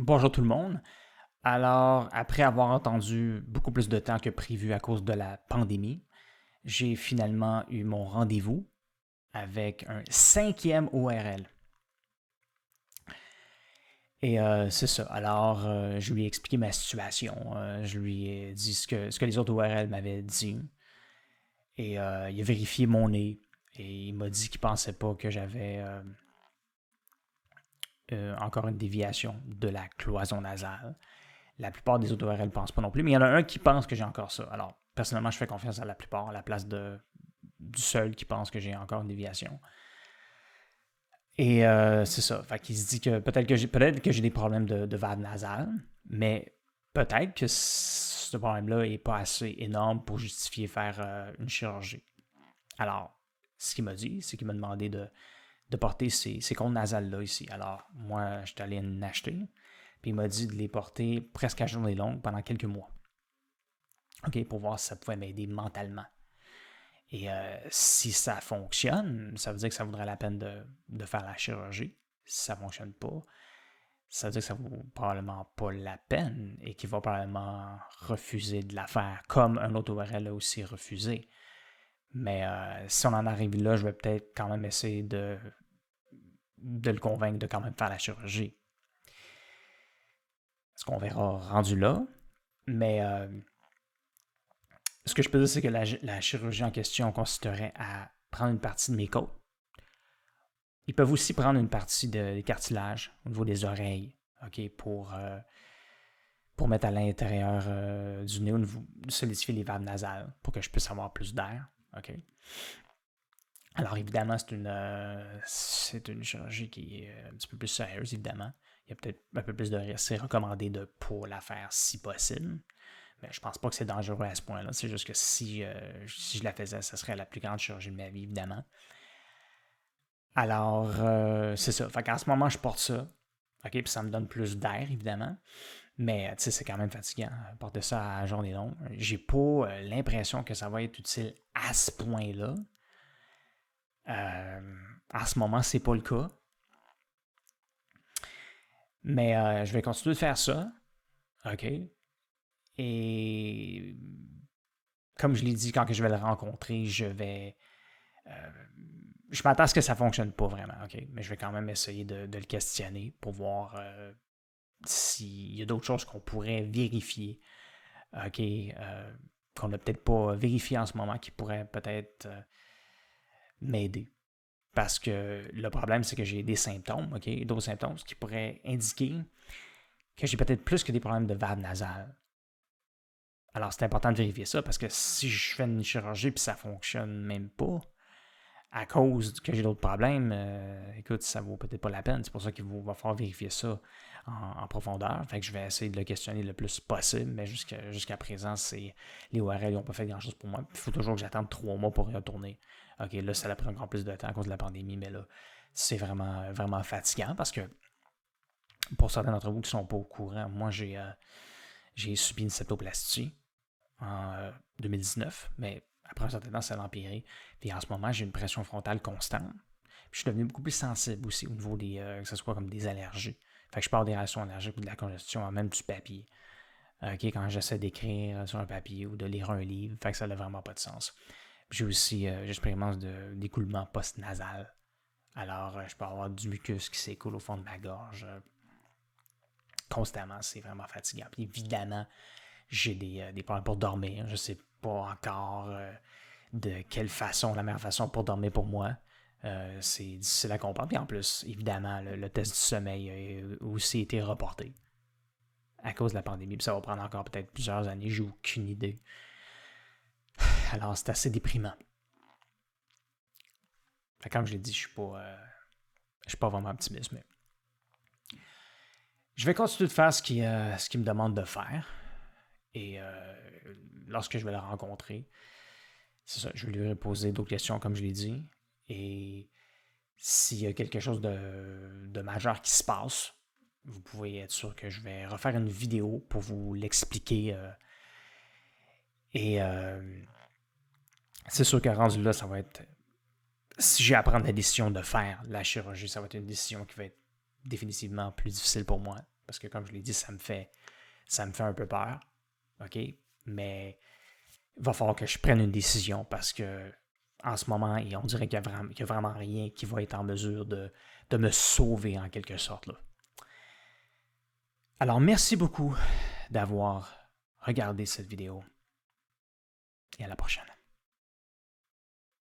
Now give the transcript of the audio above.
Bonjour tout le monde. Alors, après avoir entendu beaucoup plus de temps que prévu à cause de la pandémie, j'ai finalement eu mon rendez-vous avec un cinquième ORL. Et c'est ça. Alors, je lui ai expliqué ma situation. Je lui ai dit ce que les autres ORL m'avaient dit. Et il a vérifié mon nez. Et il m'a dit qu'il pensait pas que j'avais encore une déviation de la cloison nasale. La plupart des autres ORL ne pensent pas non plus, mais il y en a un qui pense que j'ai encore ça. Alors, personnellement, je fais confiance à la plupart, à la place du seul qui pense que j'ai encore une déviation. Et c'est ça. Fait qu'il se dit que peut-être que j'ai des problèmes de valve nasale, mais peut-être que ce problème-là n'est pas assez énorme pour justifier faire une chirurgie. Alors, ce qu'il m'a dit, c'est qu'il m'a demandé de porter ces cônes nasales-là ici. Alors, moi, je suis allé en acheter. Puis il m'a dit de les porter presque à journée longue pendant quelques mois. OK, pour voir si ça pouvait m'aider mentalement. Et si ça fonctionne, ça veut dire que ça vaudrait la peine de faire la chirurgie. Si ça ne fonctionne pas, ça veut dire que ça ne vaut probablement pas la peine et qu'il va probablement refuser de la faire, comme un autre ORL a aussi refusé. Mais si on en arrive là, je vais peut-être quand même essayer de le convaincre de quand même faire la chirurgie. Ce qu'on verra rendu là. Mais ce que je peux dire, c'est que la chirurgie en question consisterait à prendre une partie de mes côtes. Ils peuvent aussi prendre une partie des cartilages au niveau des oreilles, OK, pour mettre à l'intérieur du nez, solidifier les valves nasales pour que je puisse avoir plus d'air. OK. Alors évidemment, c'est une chirurgie qui est un petit peu plus sérieuse, évidemment. Il y a peut-être un peu plus de risque. C'est recommandé de ne pas la faire si possible. Mais je pense pas que c'est dangereux à ce point-là. C'est juste que si je la faisais, ce serait la plus grande chirurgie de ma vie, évidemment. Alors, c'est ça. Fait qu'en ce moment, je porte ça. OK, puis ça me donne plus d'air, évidemment. Mais, tu sais, c'est quand même fatigant. Porter ça à journée longue. J'ai pas l'impression que ça va être utile à ce point-là. En ce moment, c'est pas le cas. Mais je vais continuer de faire ça. OK. Et comme je l'ai dit, quand je vais le rencontrer, je m'attends à ce que ça ne fonctionne pas vraiment, OK? Mais je vais quand même essayer de le questionner pour voir s'il y a d'autres choses qu'on pourrait vérifier, OK? Qu'on n'a peut-être pas vérifié en ce moment, qui pourraient peut-être m'aider. Parce que le problème, c'est que j'ai des symptômes, OK? D'autres symptômes, ce qui pourrait indiquer que j'ai peut-être plus que des problèmes de valve nasale. Alors, c'est important de vérifier ça, parce que si je fais une chirurgie et ça ne fonctionne même pas, à cause que j'ai d'autres problèmes, écoute, ça vaut peut-être pas la peine. C'est pour ça qu'il va falloir vérifier ça en profondeur. Fait que je vais essayer de le questionner le plus possible, mais jusqu'à présent, les ORL n'ont pas fait grand-chose pour moi. Il faut toujours que j'attende 3 mois pour y retourner. OK, là, ça a pris encore plus de temps à cause de la pandémie, mais là, c'est vraiment, vraiment fatigant parce que pour certains d'entre vous qui ne sont pas au courant, moi, j'ai subi une septoplastie en 2019, mais après un certain temps, ça a empiré. Puis en ce moment, j'ai une pression frontale constante. Puis je suis devenu beaucoup plus sensible aussi au niveau que ce soit comme des allergies. Fait que je parle des réactions allergiques ou de la congestion, même du papier. OK, quand j'essaie d'écrire sur un papier ou de lire un livre, fait que ça n'a vraiment pas de sens. Puis j'ai aussi, j'expérimente d'écoulement post-nasal. Alors, je peux avoir du mucus qui s'écoule au fond de ma gorge constamment. C'est vraiment fatigant. Puis évidemment, j'ai des problèmes pour dormir. Je ne sais pas encore de quelle façon, la meilleure façon pour dormir pour moi. C'est difficile à comprendre. Puis en plus, évidemment, le test du sommeil a aussi été reporté à cause de la pandémie. Puis ça va prendre encore peut-être plusieurs années. J'ai aucune idée. Alors, c'est assez déprimant. Fait, comme je l'ai dit, je suis pas vraiment optimiste, mais je vais continuer de faire ce qu'il me demande de faire. Et lorsque je vais le rencontrer, c'est ça, je vais lui poser d'autres questions, comme je l'ai dit. Et s'il y a quelque chose de majeur qui se passe, vous pouvez être sûr que je vais refaire une vidéo pour vous l'expliquer. Et c'est sûr que rendu là, ça va être... Si j'ai à prendre la décision de faire la chirurgie, ça va être une décision qui va être définitivement plus difficile pour moi. Parce que comme je l'ai dit, ça me fait un peu peur. OK? Mais il va falloir que je prenne une décision parce que en ce moment, on dirait qu'il n'y a vraiment rien qui va être en mesure de me sauver en quelque sorte. Là. Alors, merci beaucoup d'avoir regardé cette vidéo et à la prochaine.